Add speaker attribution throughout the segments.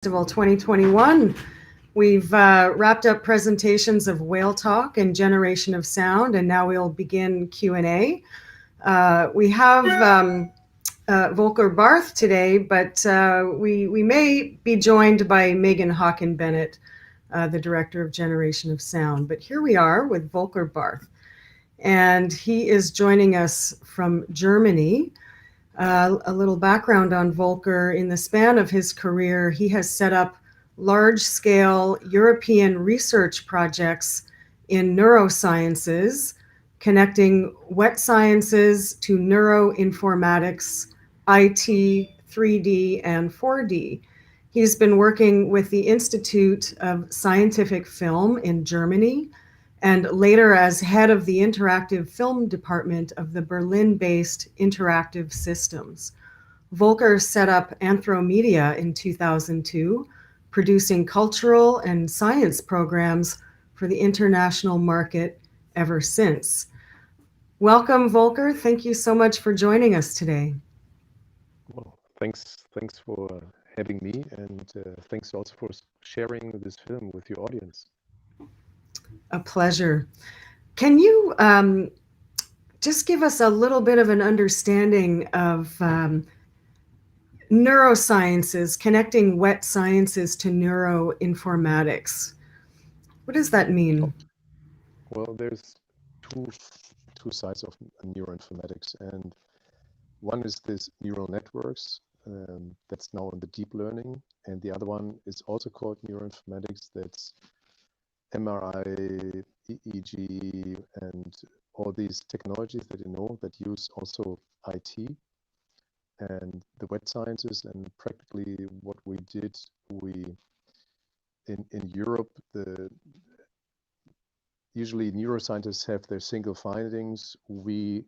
Speaker 1: Festival 2021. We've wrapped up presentations of Whale Talk and Generation of Sound, and now we'll begin Q&A. We have Volker Barth today, but we may be joined by Megan Hockin-Bennett, the director of Generation of Sound. But here we are with Volker Barth, and he is joining us from Germany. A little background on Volker. In the span of his career, he has set up large-scale European research projects in neurosciences, connecting wet sciences to neuroinformatics, IT, 3D, and 4D. He's been working with the Institute of Scientific Film in Germany, and later as head of the interactive film department of the Berlin-based Interactive Systems. Volker set up Anthromedia in 2002, producing cultural and science programs for the international market ever since. Welcome, Volker. Thank you so much for joining us today.
Speaker 2: Well, thanks for having me, and thanks also for sharing this film with your audience.
Speaker 1: A pleasure. Can you just give us a little bit of an understanding of neurosciences, connecting wet sciences to neuroinformatics? What does that mean?
Speaker 2: Well, there's two sides of neuroinformatics, and one is this neural networks that's now in the deep learning, and the other one is also called neuroinformatics. That's MRI, EEG, and all these technologies that you know that use also IT and the wet sciences. And practically what we did, in Europe, usually neuroscientists have their single findings. We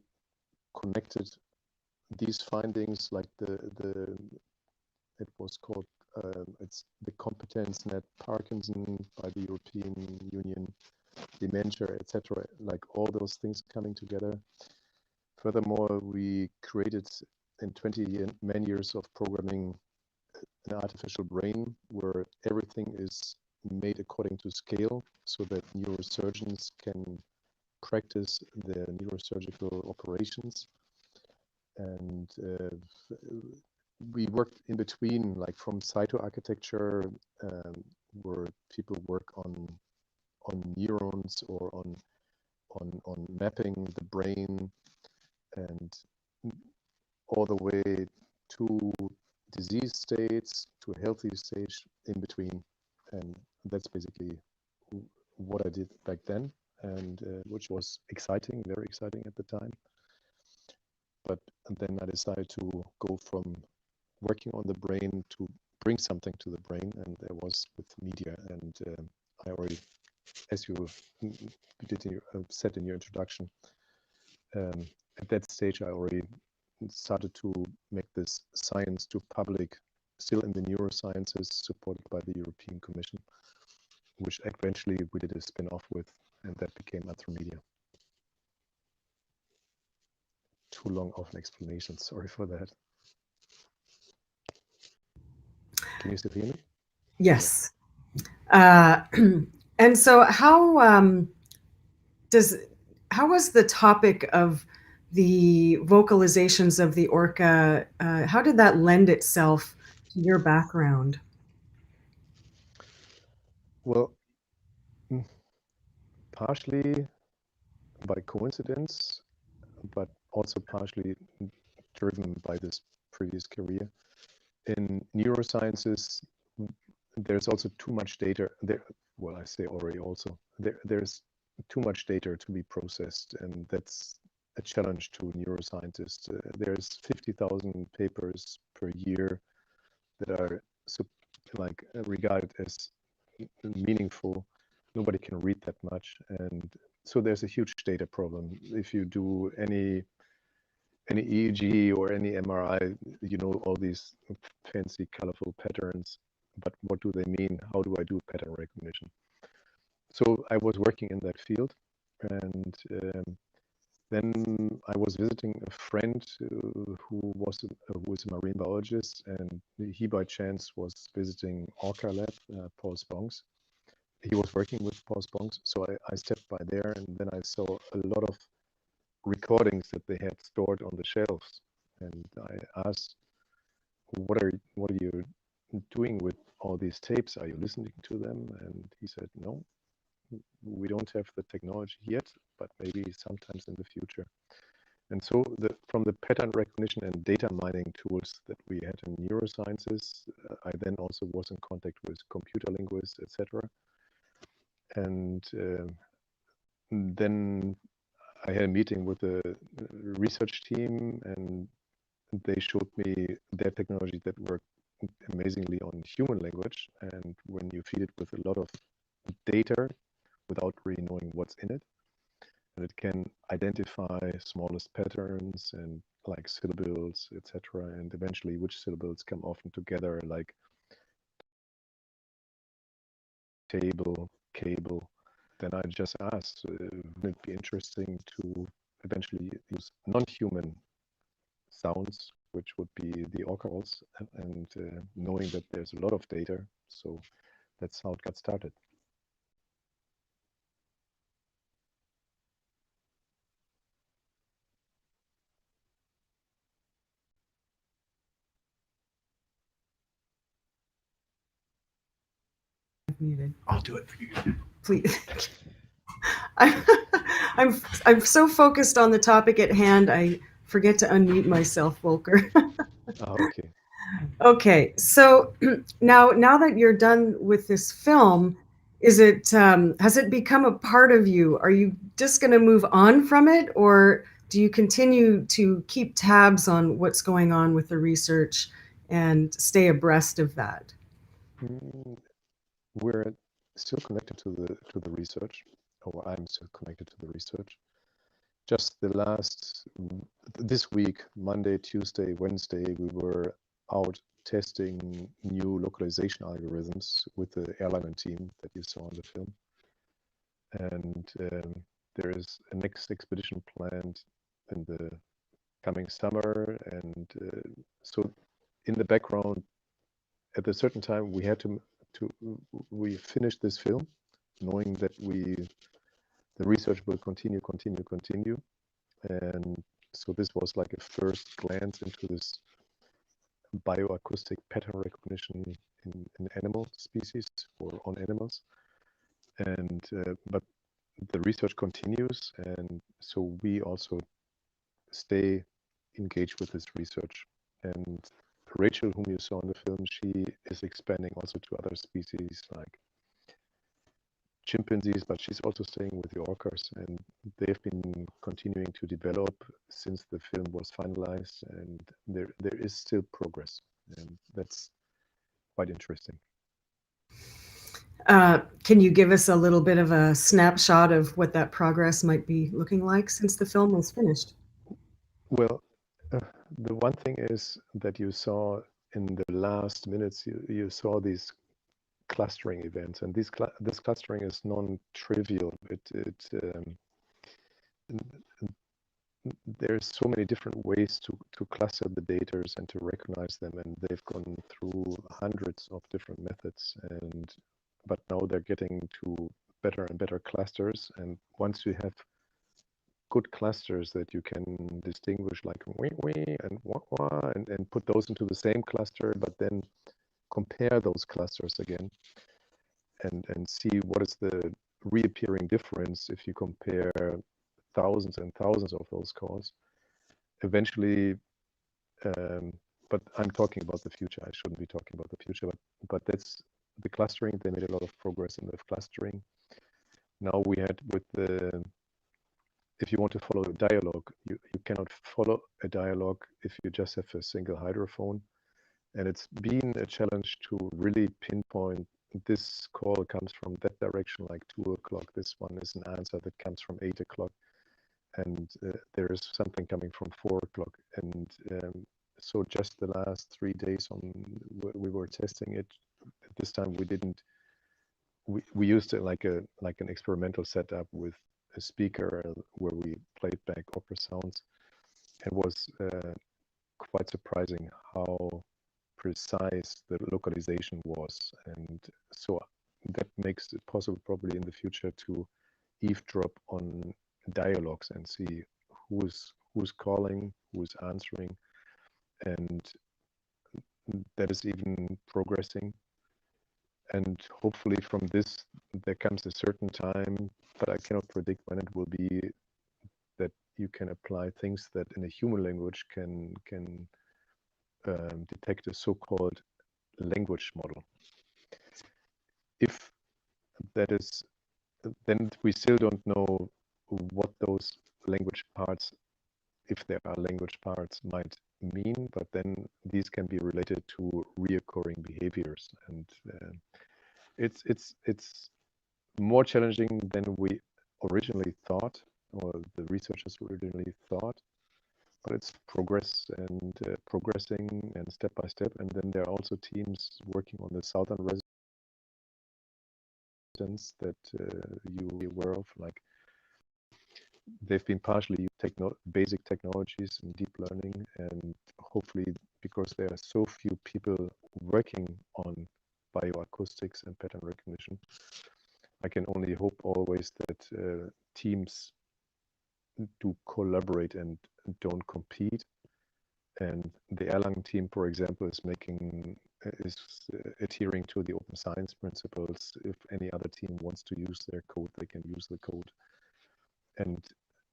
Speaker 2: connected these findings, like it was called it's the competence net Parkinson by the European Union, dementia, etc. Like all those things coming together. Furthermore, we created in 20 man years of programming an artificial brain where everything is made according to scale, so that neurosurgeons can practice their neurosurgical operations. And we worked in between, like from cytoarchitecture, where people work on neurons or on mapping the brain, and all the way to disease states, to a healthy stage in between. And that's basically what I did back then, and which was exciting, very exciting at the time. But then I decided to go from working on the brain to bring something to the brain, and there was with media. And I already, as you said in your introduction, at that stage I already started to make this science to public, still in the neurosciences, supported by the European Commission, which eventually we did a spin-off with, and that became Anthromedia. Too long of an explanation, sorry for that. Can you still hear me?
Speaker 1: Yes. And so how was the topic of the vocalizations of the orca, how did that lend itself to your background?
Speaker 2: Well, partially by coincidence, but also partially driven by this previous career. In neurosciences, there's also too much data there. Well, I say already also, there's too much data to be processed, and that's a challenge to neuroscientists. There's 50,000 papers per year that are regarded as meaningful. Nobody can read that much, and so there's a huge data problem. If you do any EEG or any MRI, you know all these fancy, colorful patterns, but what do they mean? How do I do pattern recognition? So I was working in that field, and Then I was visiting a friend who was a marine biologist, and he by chance was visiting Orca lab, Paul Spong's. He was working with Paul Spong's, so I stepped by there, and then I saw a lot of recordings that they had stored on the shelves, and I asked, what are you doing with all these tapes? Are you listening to them? And he said, no, we don't have the technology yet, but maybe sometimes in the future. And so from the pattern recognition and data mining tools that we had in neurosciences, I then also was in contact with computer linguists, etc. And then I had a meeting with the research team, and they showed me their technology that worked amazingly on human language. And when you feed it with a lot of data without really knowing what's in it, and it can identify smallest patterns and like syllables, etc. And eventually which syllables come often together, like table, cable. Then I just asked, would it be interesting to eventually use non-human sounds, which would be the orca calls, and knowing that there's a lot of data. So that's how it got started.
Speaker 1: Muted.
Speaker 3: I'll do it for you.
Speaker 1: Please. I'm so focused on the topic at hand, I forget to unmute myself, Volker.
Speaker 2: Okay.
Speaker 1: Okay, so now that you're done with this film, is it has it become a part of you? Are you just going to move on from it, or do you continue to keep tabs on what's going on with the research and stay abreast of that?
Speaker 2: We're still connected to the research, or I'm still connected to the research. Just this week, Monday, Tuesday, Wednesday, we were out testing new localization algorithms with the airliner team that you saw in the film. And there is a next expedition planned in the coming summer. And so in the background, at a certain time, we had we finished this film, knowing that the research will continue. And so this was like a first glance into this bioacoustic pattern recognition in animal species or on animals. And but the research continues, and so we also stay engaged with this research. And Rachel, whom you saw in the film, she is expanding also to other species like chimpanzees, but she's also staying with the orcas, and they've been continuing to develop since the film was finalized, and there is still progress, and that's quite interesting.
Speaker 1: Can you give us a little bit of a snapshot of what that progress might be looking like since the film was finished?
Speaker 2: Well, the one thing is that you saw in the last minutes, you saw these clustering events, and this clustering is non-trivial. There's so many different ways to cluster the data and to recognize them, and they've gone through hundreds of different methods, but now they're getting to better and better clusters. And once you have good clusters that you can distinguish, like wee wee and wah wah, and put those into the same cluster, but then compare those clusters again and see what is the reappearing difference if you compare thousands and thousands of those calls. Eventually, but I'm talking about the future. I shouldn't be talking about the future, but that's the clustering. They made a lot of progress in the clustering. Now we had with if you want to follow a dialogue, you cannot follow a dialogue if you just have a single hydrophone. And it's been a challenge to really pinpoint this call comes from that direction, like 2 o'clock. This one is an answer that comes from 8 o'clock. And there is something coming from 4 o'clock. And so just the last 3 days we were testing it. At this time we didn't, we used it like an experimental setup with a speaker where we played back opera sounds. It was quite surprising how precise the localization was, and so that makes it possible probably in the future to eavesdrop on dialogues and see who's calling, who's answering, and that is even progressing. And hopefully from this there comes a certain time, but I cannot predict when it will be, that you can apply things that in a human language can detect a so-called language model. If that is, then we still don't know what those language parts, if there are language parts, might mean, but then these can be related to reoccurring behaviors, and it's more challenging than we originally thought, or the researchers originally thought, but it's progress and progressing and step by step. And then there are also teams working on the southern residents that you'll be aware of, like they've been partially basic technologies in deep learning, and hopefully, because there are so few people working on bioacoustics and pattern recognition, I can only hope always that teams do collaborate and don't compete. And the Erlangen team, for example, is adhering to the open science principles. If any other team wants to use their code, they can use the code. And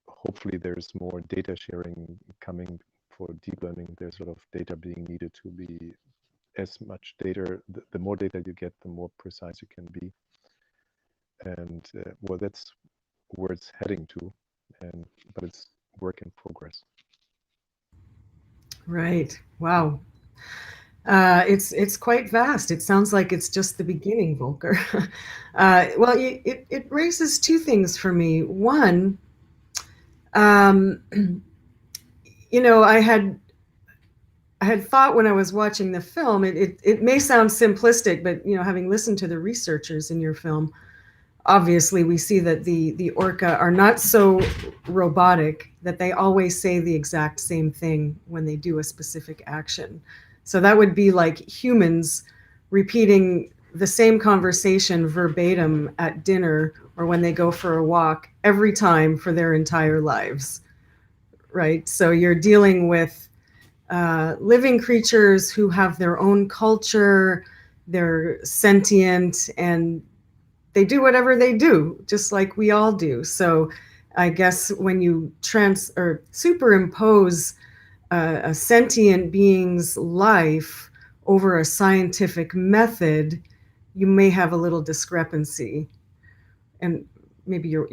Speaker 2: hopefully there's more data sharing coming for deep learning. There's a lot of data being needed to be as much data. The more data you get, the more precise you can be. And well, that's where it's heading to. But it's work in progress.
Speaker 1: Right. Wow. It's quite vast. It sounds like it's just the beginning, Volker. Well, it raises two things for me. One, um, I had thought when I was watching the film, it may sound simplistic, but having listened to the researchers in your film, obviously we see that the orca are not so robotic that they always say the exact same thing when they do a specific action. So that would be like humans repeating the same conversation verbatim at dinner or when they go for a walk every time for their entire lives, right? So you're dealing with living creatures who have their own culture, they're sentient, and they do whatever they do, just like we all do. So I guess when you superimpose a sentient being's life over a scientific method, you may have a little discrepancy, and maybe your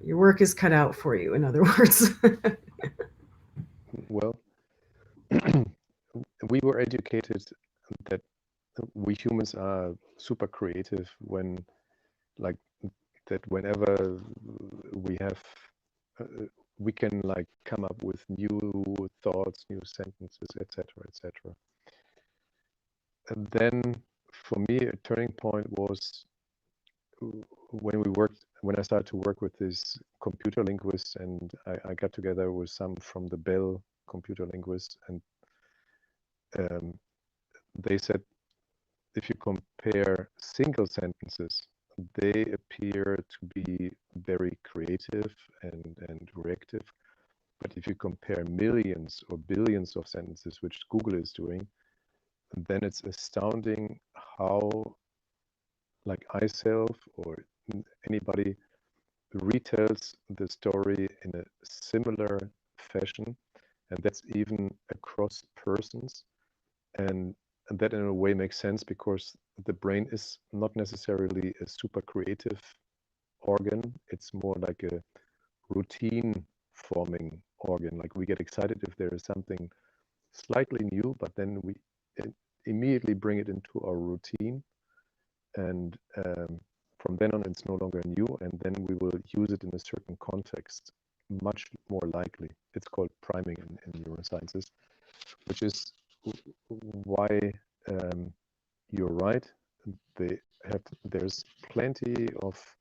Speaker 1: work is cut out for you. In other words.
Speaker 2: Well, we were educated that we humans are super creative when, like, that whenever we have, we can like come up with new thoughts, new sentences, etc., etc. And then for me, a turning point was when I started to work with these computer linguists, and I got together with some from the Bell computer linguists, and they said if you compare single sentences, they appear to be very creative and reactive. But if you compare millions or billions of sentences, which Google is doing, then it's astounding how, like myself or anybody, retells the story in a similar fashion, and that's even across persons. And that in a way makes sense because the brain is not necessarily a super creative organ. It's more like a routine forming organ. Like we get excited if there is something slightly new, but then we immediately bring it into our routine. And from then on, it's no longer new. And then we will use it in a certain context, much more likely. It's called priming in neurosciences, which is why you're right. There's plenty of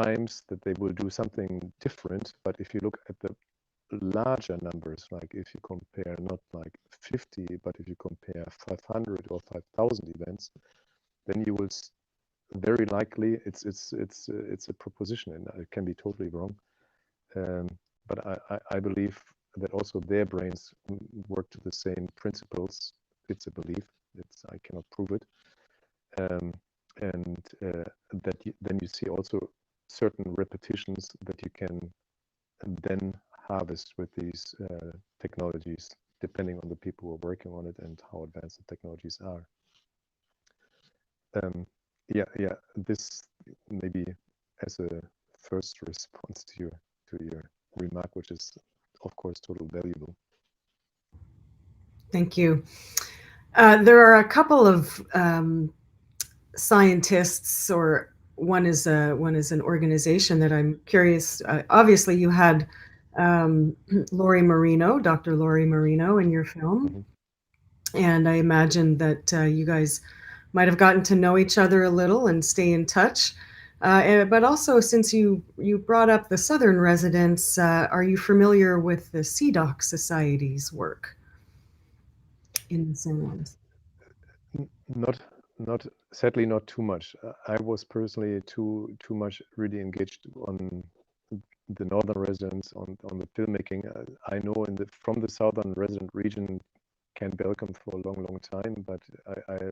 Speaker 2: times that they will do something different. But if you look at the larger numbers, like if you compare not like 50, but if you compare 500 or 5,000 events, then you will very likely it's a proposition, and it can be totally wrong. But I believe that also their brains work to the same principles. It's a belief. I cannot prove it. And that then you see also certain repetitions that you can then harvest with these technologies, depending on the people who are working on it and how advanced the technologies are. Yeah. This maybe as a first response to your remark, which is of course totally valuable.
Speaker 1: Thank you. There are a couple of scientists, or one is an organization that I'm curious. Obviously, you had Lori Marino, Dr. Lori Marino, in your film, and I imagine that you guys might have gotten to know each other a little and stay in touch. But also, since you brought up the Southern residents, are you familiar with the CDOC Society's work in San Juan?
Speaker 2: Not sadly, not too much. I was personally too much really engaged on the northern residents, on the filmmaking. I know from the southern resident region can welcome for a long time, but I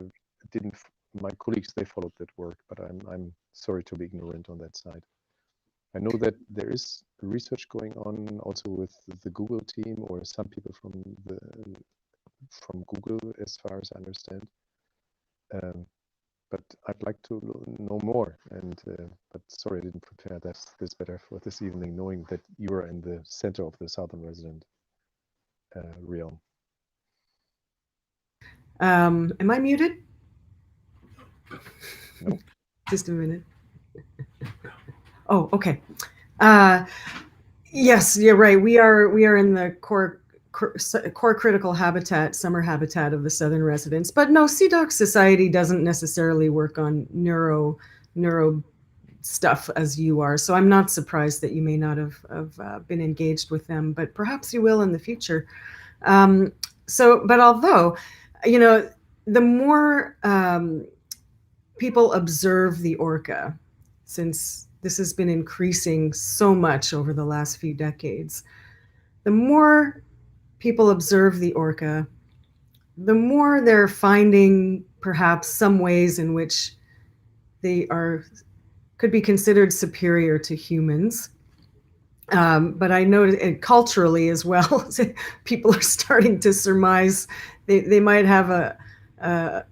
Speaker 2: didn't. My colleagues, they followed that work, but I'm sorry to be ignorant on that side. I know that there is research going on also with the Google team, or some people from Google, as far as I understand. But I'd like to know more, and but sorry, I didn't prepare this better for this evening, knowing that you are in the center of the southern resident realm.
Speaker 1: Am I muted?
Speaker 2: No.
Speaker 1: Just a minute. Oh, okay. Yes, you're right. We are in the core critical habitat, summer habitat of the southern residents. But no, CDOC Society doesn't necessarily work on neuro stuff as you are. So I'm not surprised that you may not have been engaged with them, but perhaps you will in the future. But although, the more people observe the orca, since this has been increasing so much over the last few decades, the more people observe the orca, the more they're finding perhaps some ways in which they could be considered superior to humans. But I know culturally as well, people are starting to surmise they might have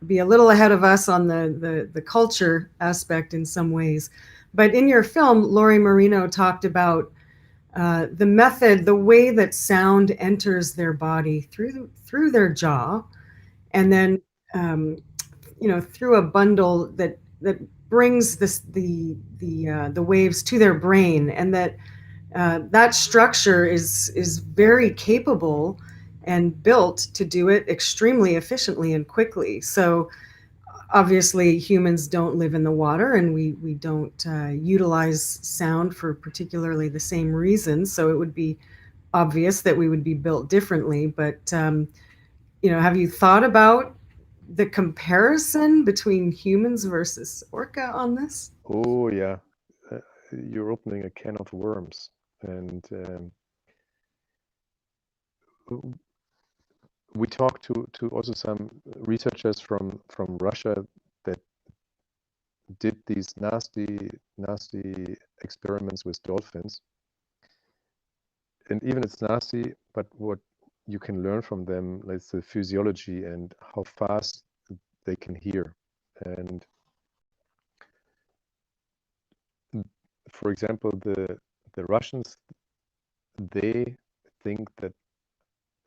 Speaker 1: be a little ahead of us on the culture aspect in some ways. But in your film, Lori Marino talked about the method, the way that sound enters their body through their jaw, and then through a bundle that brings the waves to their brain, and that structure is very capable and built to do it extremely efficiently and quickly. So obviously humans don't live in the water, and we don't utilize sound for particularly the same reasons. So it would be obvious that we would be built differently. But have you thought about the comparison between humans versus orca on this?
Speaker 2: Oh yeah, you're opening a can of worms, and we talked to also some researchers from Russia that did these nasty experiments with dolphins, and even it's nasty, but what you can learn from them is the physiology and how fast they can hear. And for example, the Russians, they think that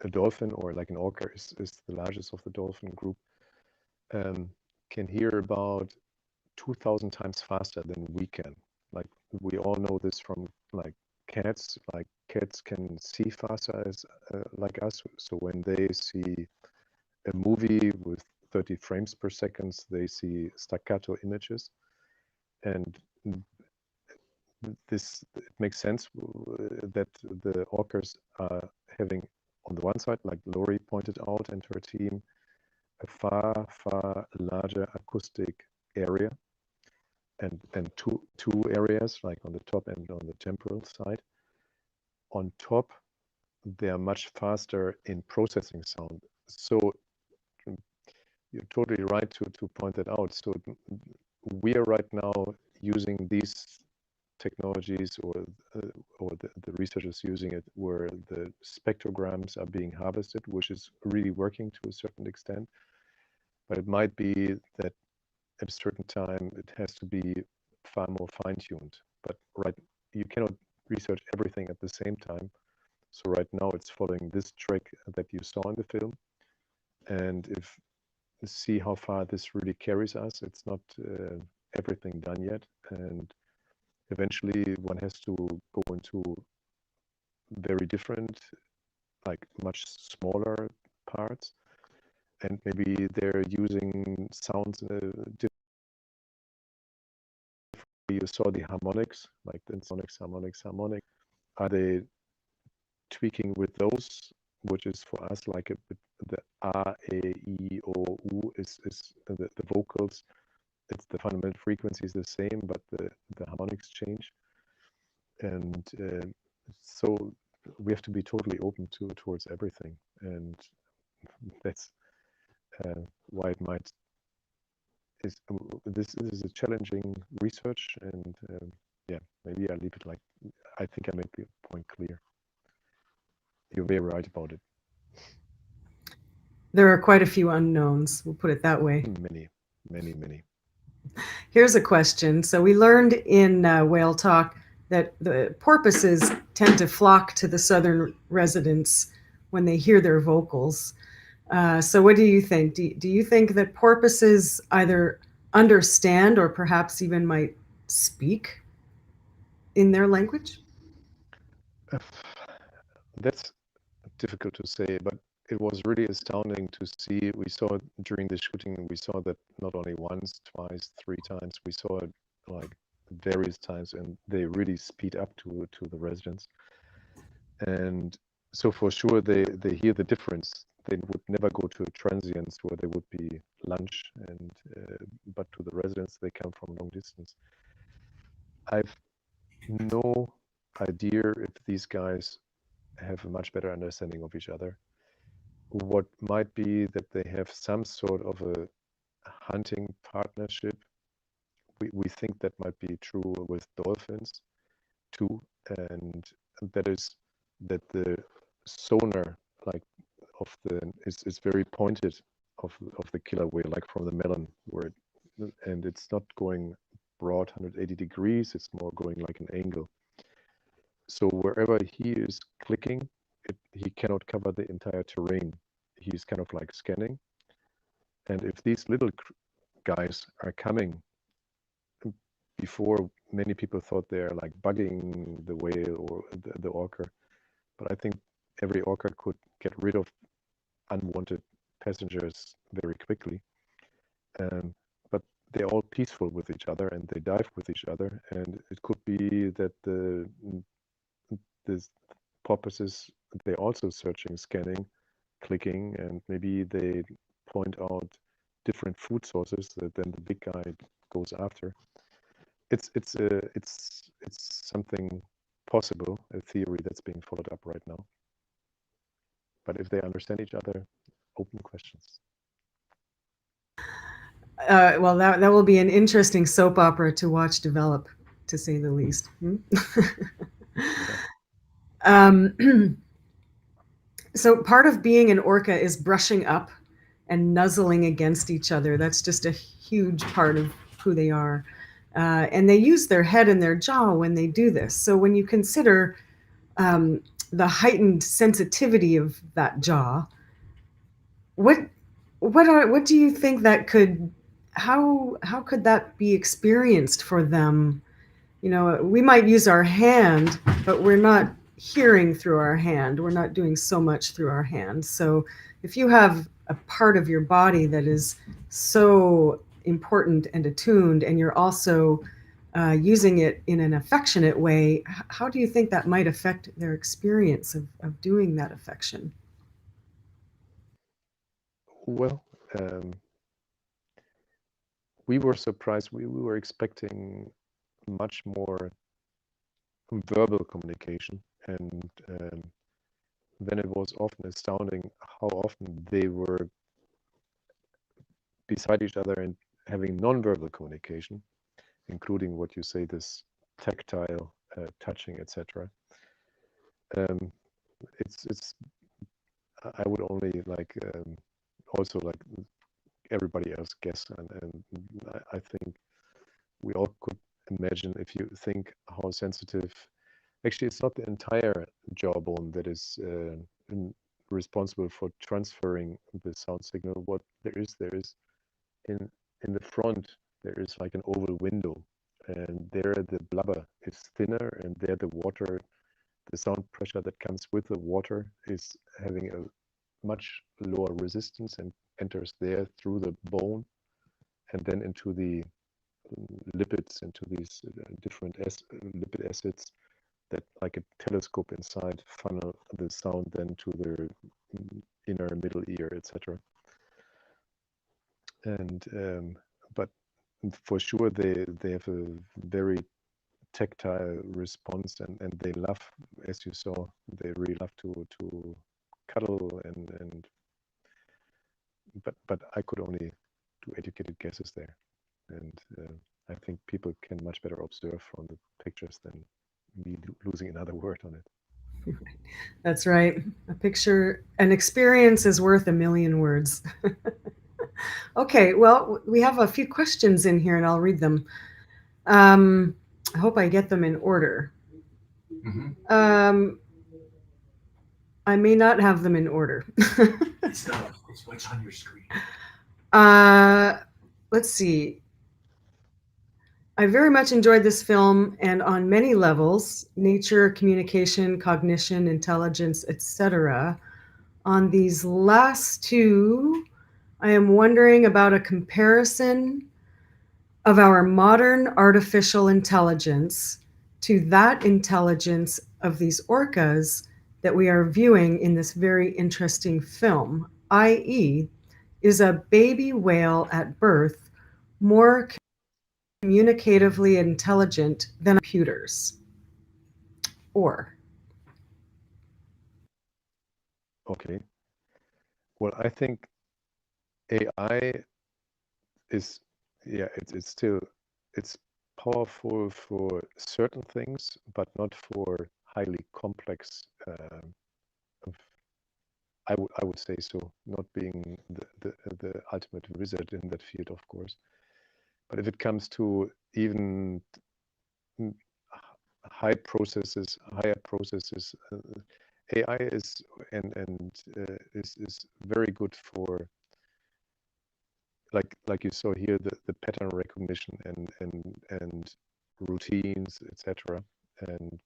Speaker 2: a dolphin, or like an orca is the largest of the dolphin group, can hear about 2,000 times faster than we can. Like we all know this from like cats. Like cats can see faster as like us. So when they see a movie with 30 frames per second, they see staccato images, and it makes sense that the Orcas are having, on the one side, like Lori pointed out and her team, a far larger acoustic area, and two areas, like on the top and on the temporal side. On top, they are much faster in processing sound. So you're totally right to point that out. So we are right now using these technologies, or the researchers using it, where the spectrograms are being harvested, which is really working to a certain extent. But it might be that at a certain time it has to be far more fine-tuned. But you cannot research everything at the same time. So right now it's following this track that you saw in the film. And if see how far this really carries us, it's not everything done yet. And eventually one has to go into very different, like much smaller parts. And maybe they're using sounds in a different. You saw the harmonics, like the harmonics. Are they tweaking with those, which is for us like the A, E, O, U is the vocals. It's the fundamental frequency is the same, but the harmonics change. And so we have to be totally open towards everything. And that's why it might this is a challenging research. And yeah, maybe I leave it like, I think I made the point clear. You're very right about it.
Speaker 1: There are quite a few unknowns, we'll put it that way.
Speaker 2: Many.
Speaker 1: Here's a question. So we learned in Whale Talk that the porpoises tend to flock to the southern residents when they hear their vocals. So what do you think? Do you think that porpoises either understand or perhaps even might speak in their language?
Speaker 2: That's difficult to say, but it was really astounding to see. We saw it during the shooting. We saw that not only once, twice, three times. We saw it like various times, and they really speed up to the residents. And so for sure, they hear the difference. They would never go to transients where they would be lunch, and but to the residents, they come from long distance. I've no idea if these guys have a much better understanding of each other. What might be that they have some sort of a hunting partnership. We think that might be true with dolphins too, and that is that the sonar, like of the is very pointed of the killer whale, like from the melon, where and it's not going broad 180 degrees. It's more going like an angle. So wherever he is clicking, he cannot cover the entire terrain. He's kind of like scanning. And if these little guys are coming before, many people thought they're like bugging the whale or the orca. But I think every orca could get rid of unwanted passengers very quickly. But they're all peaceful with each other and they dive with each other. And it could be that the porpoises, they're also searching, scanning, clicking, and maybe they point out different food sources that then the big guy goes after. It's something possible, a theory that's being followed up right now. But if they understand each other, open questions.
Speaker 1: Well, that will be an interesting soap opera to watch develop, to say the least. So part of being an orca is brushing up and nuzzling against each other. That's just a huge part of who they are. And they use their head and their jaw when they do this. So when you consider the heightened sensitivity of that jaw, what do you think that could, how could that be experienced for them? You know, we might use our hand, but we're not hearing through our hand. We're not doing so much through our hand. So if you have a part of your body that is so important and attuned, and you're also using it in an affectionate way, how do you think that might affect their experience of doing that affection?
Speaker 2: Well, we were surprised. We were expecting much more verbal communication, and then it was often astounding how often they were beside each other and having non-verbal communication, including what you say, this tactile touching, etc. It's I would only like also like everybody else guess, and I think we all could imagine, if you think how sensitive. Actually, it's not the entire jawbone that is responsible for transferring the sound signal. What there is in the front, there is like an oval window, and there the blubber is thinner, and there the water, the sound pressure that comes with the water is having a much lower resistance and enters there through the bone and then into the lipids, into these different lipid acids that, like a telescope inside, funnel the sound then to the inner middle ear, etc. And but for sure they have a very tactile response, and they love, as you saw, they really love to cuddle, and but I could only do educated guesses there, and I think people can much better observe from the pictures than me losing another word on it.
Speaker 1: That's right. A picture, an experience is worth a million words. Okay, well, we have a few questions in here and I'll read them. I hope I get them in order. I may not have them in order.
Speaker 3: It's what's on your screen.
Speaker 1: Let's see. I very much enjoyed this film, and on many levels, nature, communication, cognition, intelligence, etc. On these last two, I am wondering about a comparison of our modern artificial intelligence to that intelligence of these orcas that we are viewing in this very interesting film, i.e., is a baby whale at birth more communicatively intelligent than computers? Or
Speaker 2: Okay. Well, I think AI is, yeah, it's still, it's powerful for certain things, but not for highly complex. I would say so, not being the ultimate wizard in that field, of course. But if it comes to even higher processes, AI is is very good for, like you saw here, the pattern recognition and routines, etc. And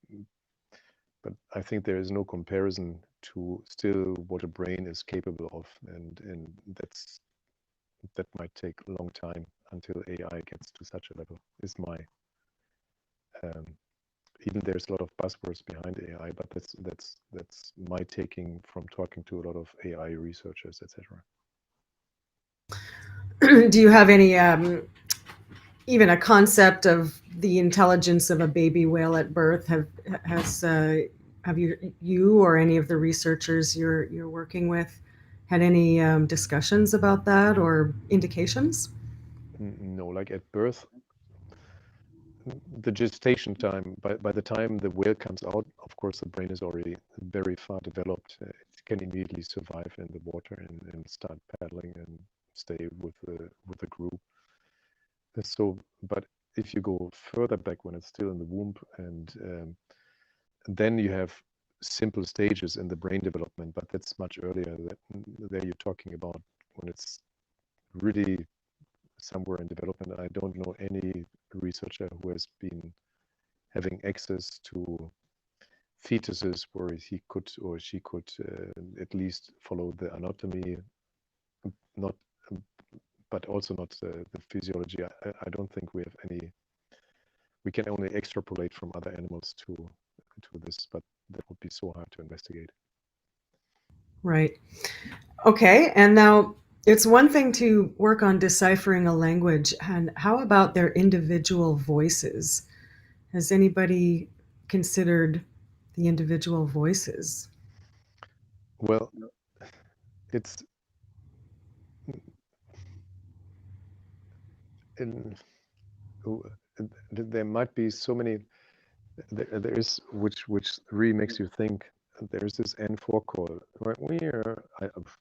Speaker 2: but I think there is no comparison to still what a brain is capable of, and that might take a long time until AI gets to such a level. Is my even there's a lot of buzzwords behind AI, but that's my taking from talking to a lot of AI researchers, etc.
Speaker 1: do you have any even a concept of the intelligence of a baby whale at birth? Have you or any of the researchers you're working with had any discussions about that or indications?
Speaker 2: No, like at birth, the gestation time, by the time the whale comes out, of course, the brain is already very far developed. It can immediately survive in the water and start paddling and stay with the group. So, but if you go further back when it's still in the womb, and then you have simple stages in the brain development, but that's much earlier. There you're talking about when it's really somewhere in development. I don't know any researcher who has been having access to fetuses where he could or she could at least follow the anatomy, not, but also not the physiology. I don't think we we can only extrapolate from other animals to this, but that would be so hard to investigate.
Speaker 1: Right. Okay. And now it's one thing to work on deciphering a language, and how about their individual voices? Has anybody considered the individual voices?
Speaker 2: Well, it's in, there might be so many. There is which really makes you think. There's this N4 call, right?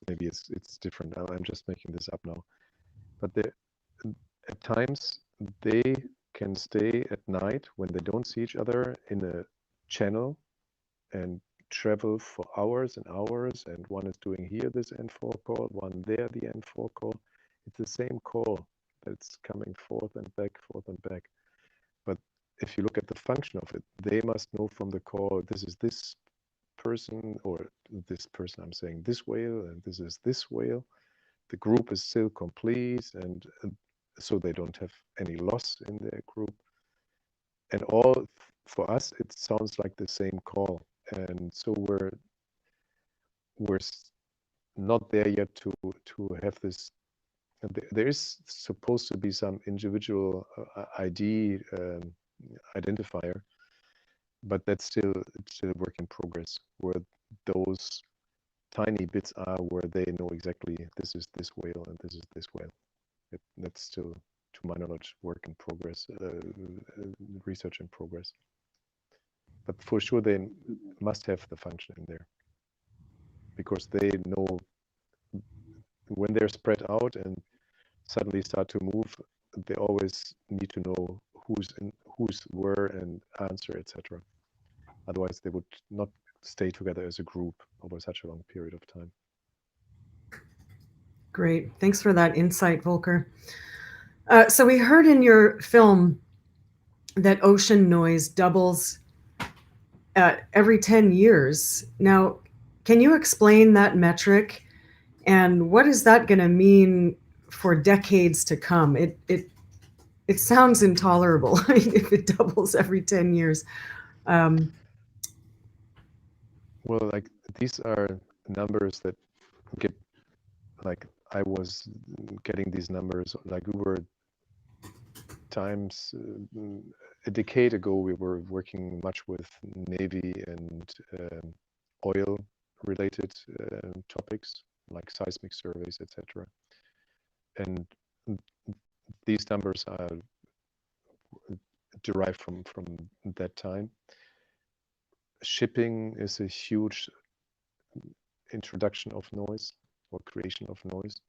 Speaker 2: Maybe it's different. I'm just making this up now, but at times they can stay at night when they don't see each other in a channel and travel for hours and hours, and one is doing here this N4 call, one there the N4 call. It's the same call that's coming forth and back, forth and back. But if you look at the function of it, they must know from the call, this is this person, or this person, I'm saying this whale, and this is this whale. The group is still complete, and so they don't have any loss in their group. And all, for us, it sounds like the same call. And so we're not there yet to have this. There is supposed to be some individual ID identifier, but that's still a work in progress, where those tiny bits are where they know exactly this is this whale and this is this whale. That's still, to my knowledge, work in progress, research in progress. But for sure, they must have the function in there, because they know when they're spread out and suddenly start to move, they always need to know who's where and answer, etc. Otherwise, they would not stay together as a group over such a long period of time.
Speaker 1: Great. Thanks for that insight, Volker. So we heard in your film that ocean noise doubles every 10 years. Now, can you explain that metric, and what is that going to mean for decades to come? It sounds intolerable if it doubles every 10 years.
Speaker 2: Well, like, these are numbers that get, like, I was getting these numbers, like, we were times a decade ago, we were working much with Navy and oil related topics like seismic surveys, etc. And these numbers are derived from that time. Shipping is a huge introduction of noise or creation of noise.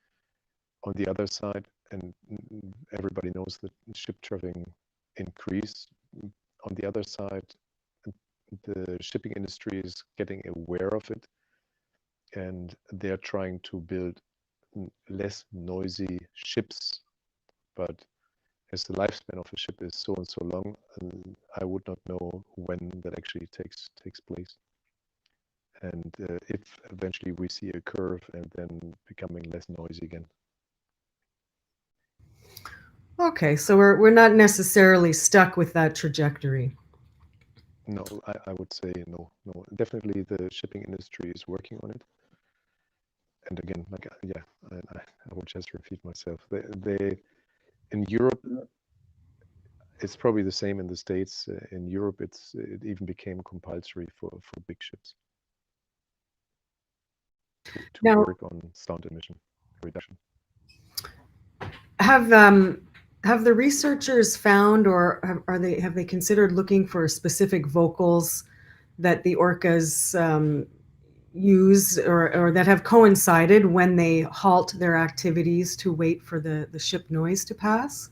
Speaker 2: On the other side, and everybody knows that ship traffic increase. On the other side, the shipping industry is getting aware of it, and they're trying to build less noisy ships. But as the lifespan of a ship is so and so long, I would not know when that actually takes place. And if eventually we see a curve and then becoming less noisy again.
Speaker 1: Okay, so we're not necessarily stuck with that trajectory.
Speaker 2: No, I would say no. Definitely the shipping industry is working on it. And again, like, yeah, I would just repeat myself. They in Europe, it's probably the same in the States. In Europe, it even became compulsory for big ships to
Speaker 1: Now,
Speaker 2: work on sound emission reduction.
Speaker 1: Have the researchers found, or have they considered looking for specific vocals that the orcas use, or that have coincided when they halt their activities to wait for the ship noise to pass?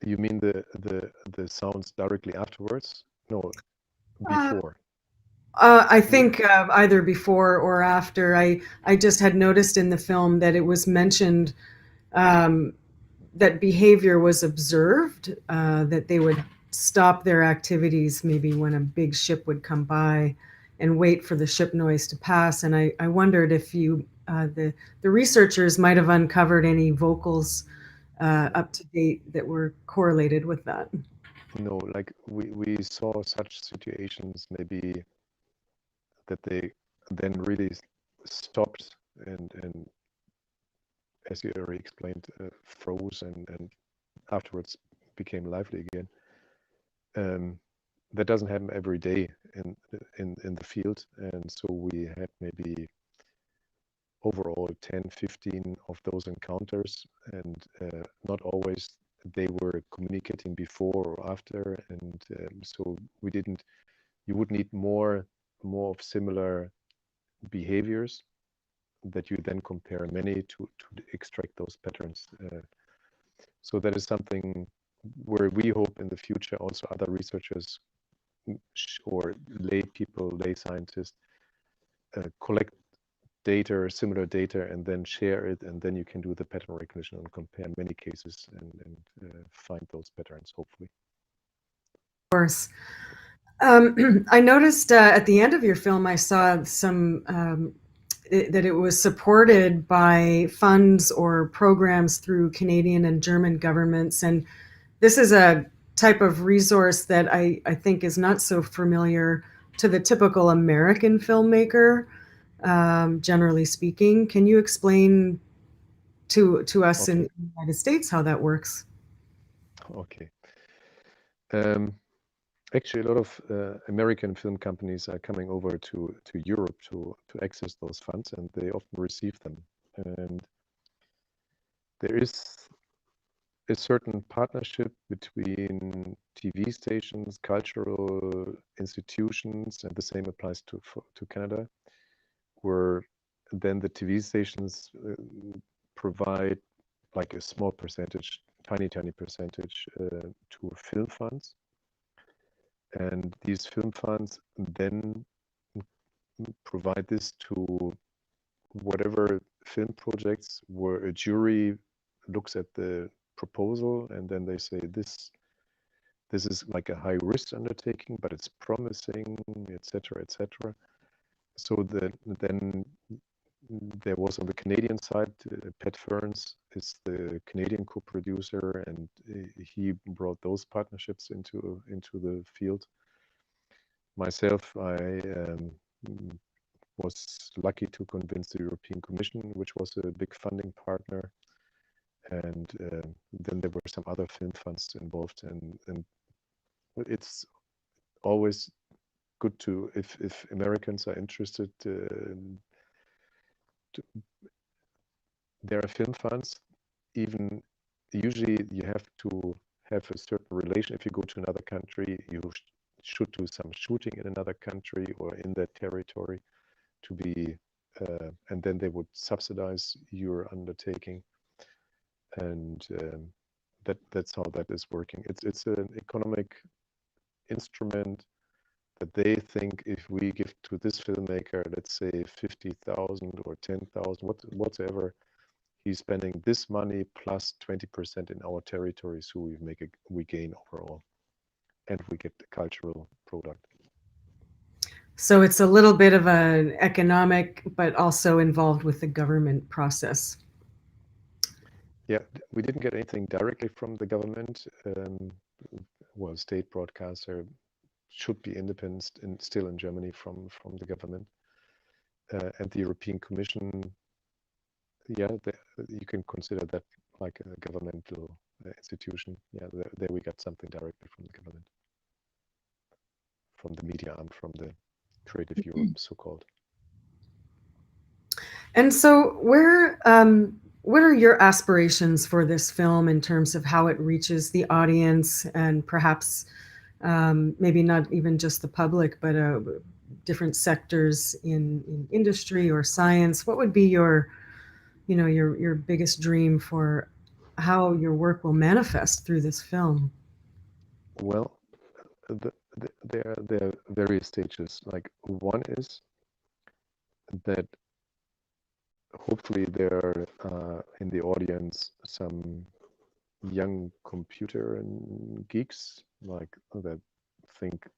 Speaker 2: You mean the sounds directly afterwards? No, before.
Speaker 1: I think either before or after. I just had noticed in the film that it was mentioned that behavior was observed, that they would stop their activities maybe when a big ship would come by and wait for the ship noise to pass. And I wondered if the researchers might have uncovered any vocals up to date that were correlated with that?
Speaker 2: No, like we saw such situations maybe that they then really stopped and as you already explained, froze and afterwards became lively again. That doesn't happen every day in the field, and so we had maybe overall 10, 15 of those encounters, and not always they were communicating before or after, and so we didn't. You would need more of similar behaviors that you then compare many to extract those patterns. So that is something where we hope in the future also other researchers or lay people, lay scientists collect data, similar data, and then share it, and then you can do the pattern recognition and compare many cases and find those patterns, hopefully.
Speaker 1: Of course. I noticed at the end of your film, I saw some that it was supported by funds or programs through Canadian and German governments. And this is a type of resource that I think is not so familiar to the typical American filmmaker, generally speaking. Can you explain to us in the United States how that works?
Speaker 2: Okay. Actually, a lot of American film companies are coming over to Europe to access those funds, and they often receive them. And there is a certain partnership between TV stations, cultural institutions, and the same applies to Canada, where then the TV stations provide like a small percentage, tiny percentage to film funds. And these film funds then provide this to whatever film projects where a jury looks at the proposal and then they say this is like a high risk undertaking, but it's promising, etc., etc. So then there was on the Canadian side, Pat Ferns is the Canadian co-producer, and he brought those partnerships into the field. Myself, I was lucky to convince the European Commission, which was a big funding partner, and then there were some other film funds involved, and it's always good to if Americans are interested. There are film funds. Even usually, you have to have a certain relation. If you go to another country, you should do some shooting in another country or in that territory to be, and then they would subsidize your undertaking, and that's how that is working. It's an economic instrument that they think if we give to this filmmaker, let's say 50,000 or 10,000, whatever, he's spending this money plus 20% in our territory, so we gain overall, and we get the cultural product.
Speaker 1: So it's a little bit of an economic, but also involved with the government process.
Speaker 2: Yeah, we didn't get anything directly from the government. Well, state broadcaster should be independent and still in Germany from the government. And the European Commission, yeah, you can consider that like a governmental institution. Yeah, there we got something directly from the government, from the media arm, from the Creative Europe, so-called.
Speaker 1: And so, what are your aspirations for this film in terms of how it reaches the audience and perhaps maybe not even just the public, but different sectors in industry or science? What would be your biggest dream for how your work will manifest through this film?
Speaker 2: Well, there are various stages. Like one is that hopefully there are in the audience some young computer geeks like that think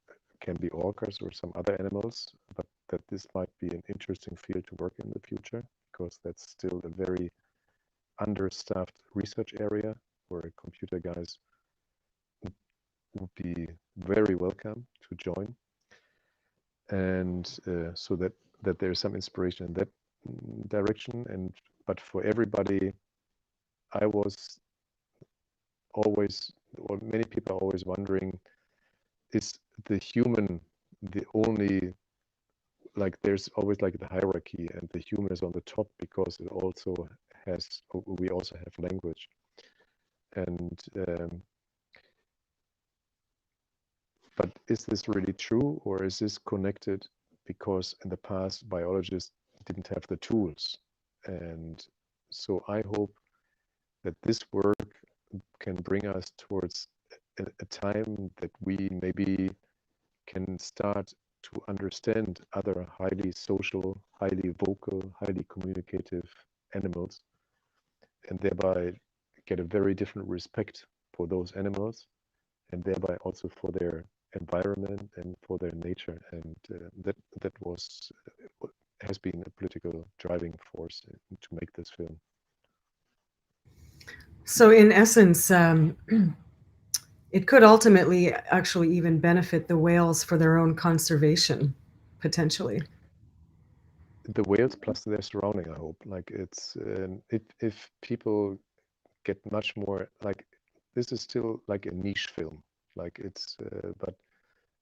Speaker 2: can be orcas or some other animals, but that this might be an interesting field to work in the future because that's still a very understaffed research area. or computer guys would be very welcome to join. And so that there's some inspiration in that direction. And but for everybody, I was always, or many people are always wondering, is the human the only, like there's always like the hierarchy and the human is on the top because it also has, we also have language. And but is this really true, or is this connected because in the past biologists didn't have the tools? And so I hope that this work can bring us towards a time that we maybe can start to understand other highly social, highly vocal, highly communicative animals, and thereby get a very different respect for those animals, and thereby also for their environment and for their nature. And that has been a political driving force to make this film.
Speaker 1: So in essence, it could ultimately actually even benefit the whales for their own conservation, potentially.
Speaker 2: The whales plus their surrounding, I hope. Like it's if people get much more, like this is still like a niche film, like it's but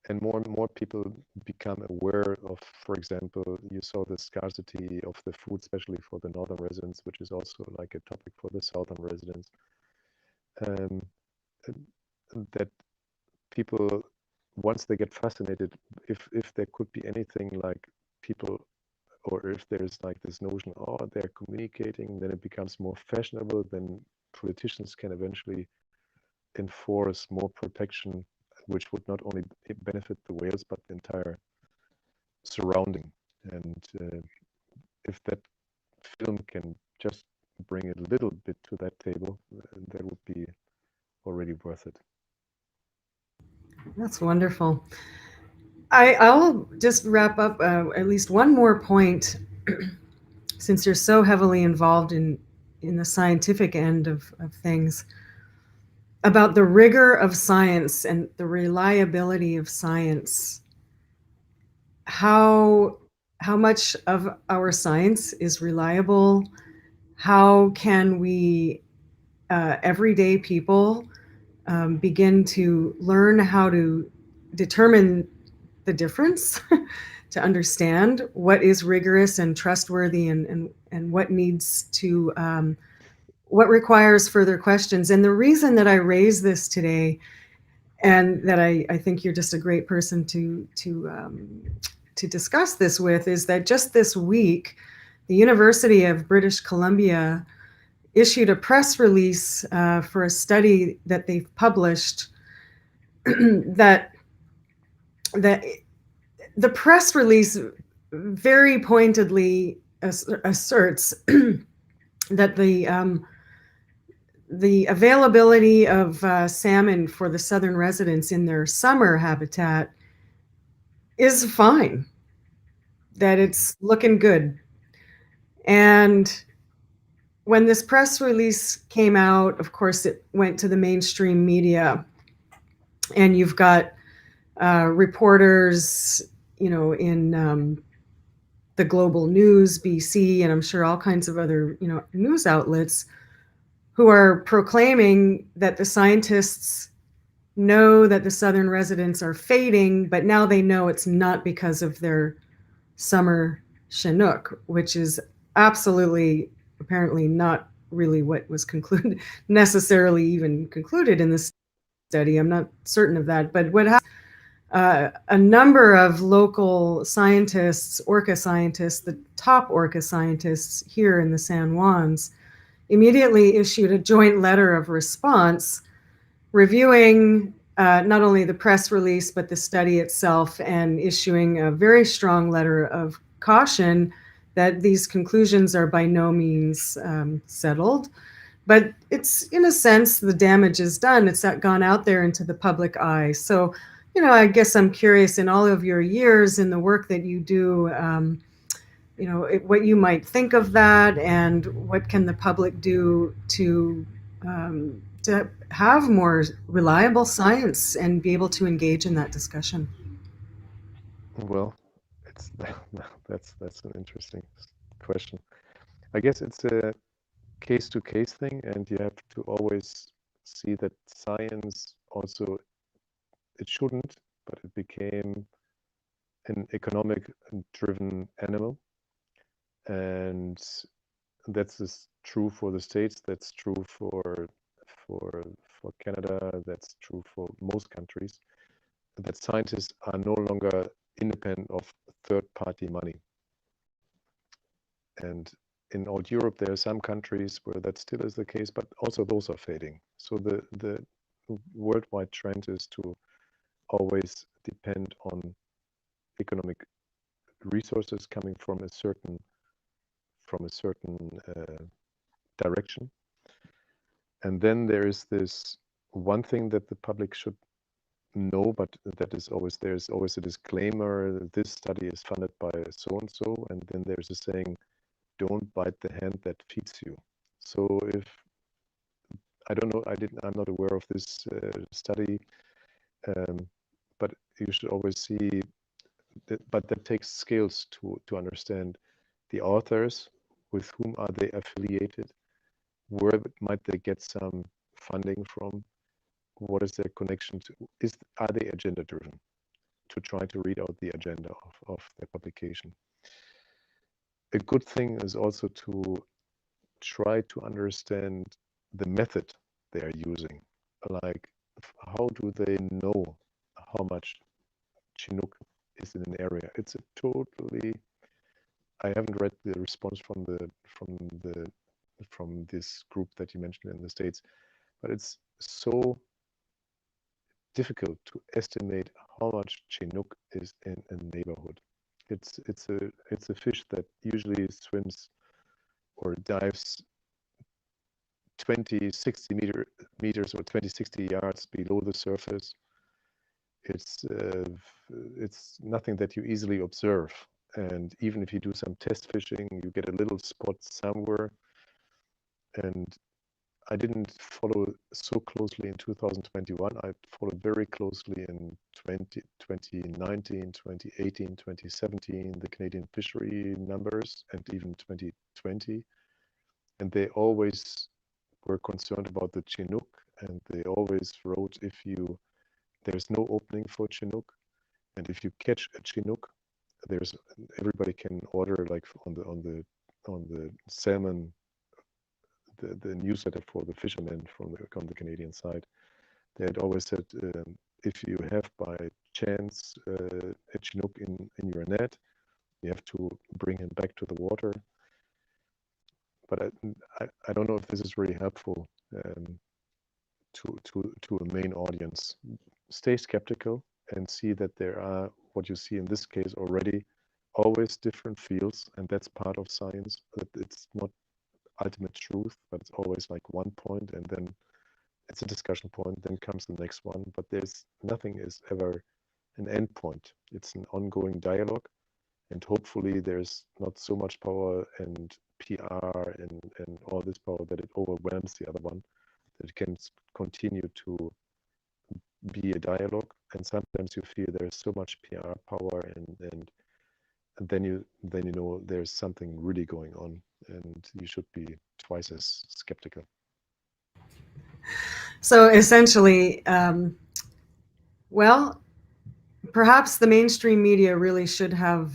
Speaker 2: and more people become aware of, for example, you saw the scarcity of the food, especially for the northern residents, which is also like a topic for the southern residents. That people, once they get fascinated, if there could be anything like people, or if there's like this notion, oh, they're communicating, then it becomes more fashionable, then politicians can eventually enforce more protection, which would not only benefit the whales, but the entire surrounding. And if that film can just bring a little bit to that table, that would be already worth it.
Speaker 1: That's wonderful. I'll just wrap up at least one more point, since you're so heavily involved in the scientific end of things, about the rigor of science and the reliability of science. How much of our science is reliable? How can we, everyday people, begin to learn how to determine the difference, to understand what is rigorous and trustworthy, and what needs to, what requires further questions. And the reason that I raise this today, and that I think you're just a great person to discuss this with, is that just this week, the University of British Columbia issued a press release for a study that they've published that the press release very pointedly asserts that the availability of salmon for the southern residents in their summer habitat is fine, that it's looking good. And when this press release came out, of course, it went to the mainstream media, and you've got reporters, in the Global News, BC, and I'm sure all kinds of other, news outlets, who are proclaiming that the scientists know that the southern residents are fading, but now they know it's not because of their summer Chinook, which is absolutely, apparently not really what was necessarily even concluded in this study. I'm not certain of that, but what happened, a number of local scientists, orca scientists, the top orca scientists here in the San Juans, immediately issued a joint letter of response reviewing not only the press release, but the study itself, and issuing a very strong letter of caution that these conclusions are by no means settled. But it's, in a sense, the damage is done. It's gone out there into the public eye. So, I guess I'm curious, in all of your years in the work that you do, what you might think of that, and what can the public do to to have more reliable science and be able to engage in that discussion?
Speaker 2: Well, it's that's an interesting question. I guess it's a case-to-case thing, and you have to always see that science also, it shouldn't, but it became an economic-driven animal, and that's true for the States. That's true for Canada. That's true for most countries. That scientists are no longer independent of third-party money. And in old Europe, there are some countries where that still is the case, but also those are fading. So the worldwide trend is to always depend on economic resources coming from a certain direction. And then there is this one thing that the public should know, but there's always a disclaimer. This study is funded by so and so, and then there's a saying, "Don't bite the hand that feeds you." So if I don't know, I'm not aware of this study, but you should always see that. But that takes skills to understand the authors, with whom are they affiliated, where might they get some funding from, what is their connection to, are they agenda driven, to try to read out the agenda of their publication. A good thing is also to try to understand the method they are using. Like, how do they know how much Chinook is in an area? It's a totally, I haven't read the response from this group that you mentioned in the States, but it's so difficult to estimate how much Chinook is in a neighborhood. It's a fish that usually swims or dives 20-60 meters or 20-60 yards below the surface. It's nothing that you easily observe, and even if you do some test fishing, you get a little spot somewhere. And I didn't follow so closely in 2021. I followed very closely in 2019, 2018, 2017, the Canadian fishery numbers, and even 2020. And they always were concerned about the Chinook, and they always wrote, there's no opening for Chinook, and if you catch a Chinook, everybody can order, like on the salmon, the newsletter for the fishermen on the Canadian side. They had always said, if you have by chance a Chinook in your net, you have to bring him back to the water. But I don't know if this is really helpful to a main audience. Stay skeptical and see that there are, what you see in this case already, always different fields, and that's part of science. That it's not ultimate truth, but it's always like one point, and then it's a discussion point, then comes the next one. But nothing is ever an end point. It's an ongoing dialogue, and hopefully there's not so much power and PR and all this power that it overwhelms the other one, that it can continue to be a dialogue. And sometimes you feel there's so much PR power, and then you know there's something really going on, and you should be twice as skeptical.
Speaker 1: So essentially, well, perhaps the mainstream media really should have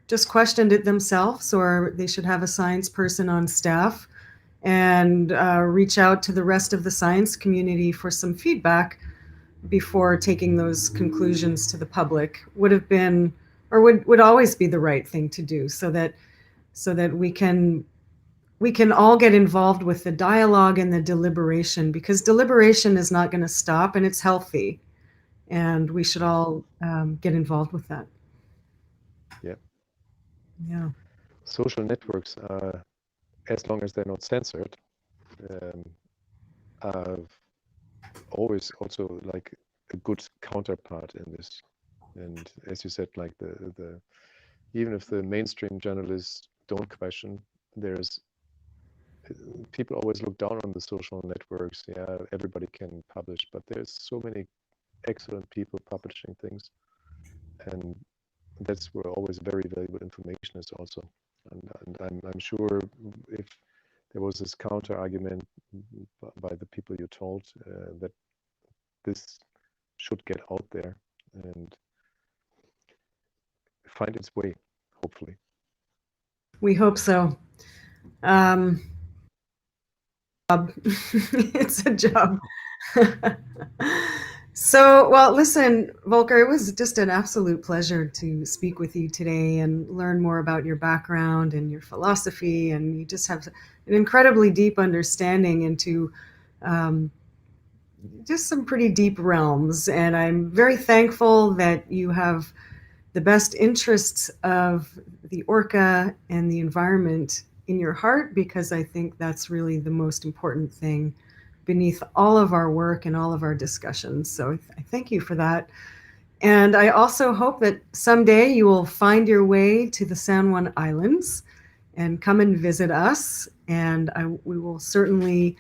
Speaker 1: just questioned it themselves, or they should have a science person on staff and reach out to the rest of the science community for some feedback before taking those conclusions to the public. Would have been, or would always be, the right thing to do, so that we can all get involved with the dialogue and the deliberation, because deliberation is not going to stop, and it's healthy, and we should all get involved with that. Yeah.
Speaker 2: Social networks, as long as they're not censored, are always also like a good counterpart in this. And as you said, like even if the mainstream journalists don't question, there's people always look down on the social networks. Yeah, everybody can publish, but there's so many excellent people publishing things, and that's where always very valuable information is also. And I'm sure if there was this counter argument by the people you told that this should get out there and find its way, hopefully.
Speaker 1: We hope so. It's a job. So, well, listen, Volker, it was just an absolute pleasure to speak with you today and learn more about your background and your philosophy. And you just have an incredibly deep understanding into just some pretty deep realms. And I'm very thankful that you have the best interests of the orca and the environment in your heart, because I think that's really the most important thing beneath all of our work and all of our discussions. So I thank you for that. And I also hope that someday you will find your way to the San Juan Islands and come and visit us. And we will certainly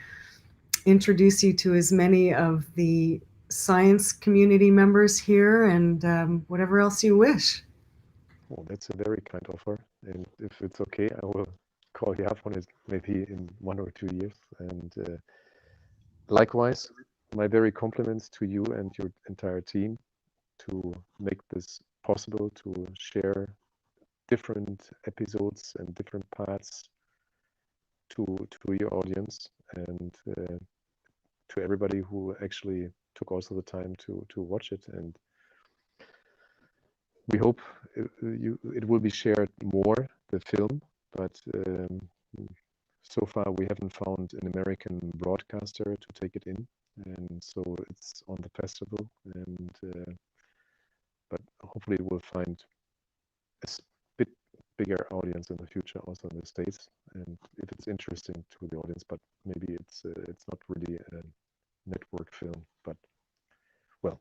Speaker 1: introduce you to as many of the science community members here and whatever else you wish.
Speaker 2: Well, that's a very kind offer. And if it's okay, I will call you up on it maybe in 1 or 2 years. And likewise, my very compliments to you and your entire team to make this possible, to share different episodes and different parts to your audience, and to everybody who actually took also the time to watch it. And we hope it will be shared more, the film, but so far we haven't found an American broadcaster to take it in, and so it's on the festival. And but hopefully it will find a bit bigger audience in the future, also in the States, and if it's interesting to the audience. But maybe it's not really a network film. But well,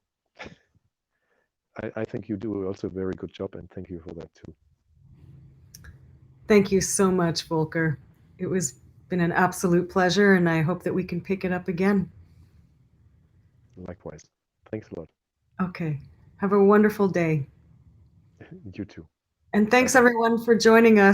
Speaker 2: I think you do also a very good job, and thank you for that too.
Speaker 1: Thank you so much, Volker. It was been an absolute pleasure, and I hope that we can pick it up again.
Speaker 2: Likewise. Thanks a lot.
Speaker 1: Okay. Have a wonderful day.
Speaker 2: You too.
Speaker 1: And thanks everyone for joining us.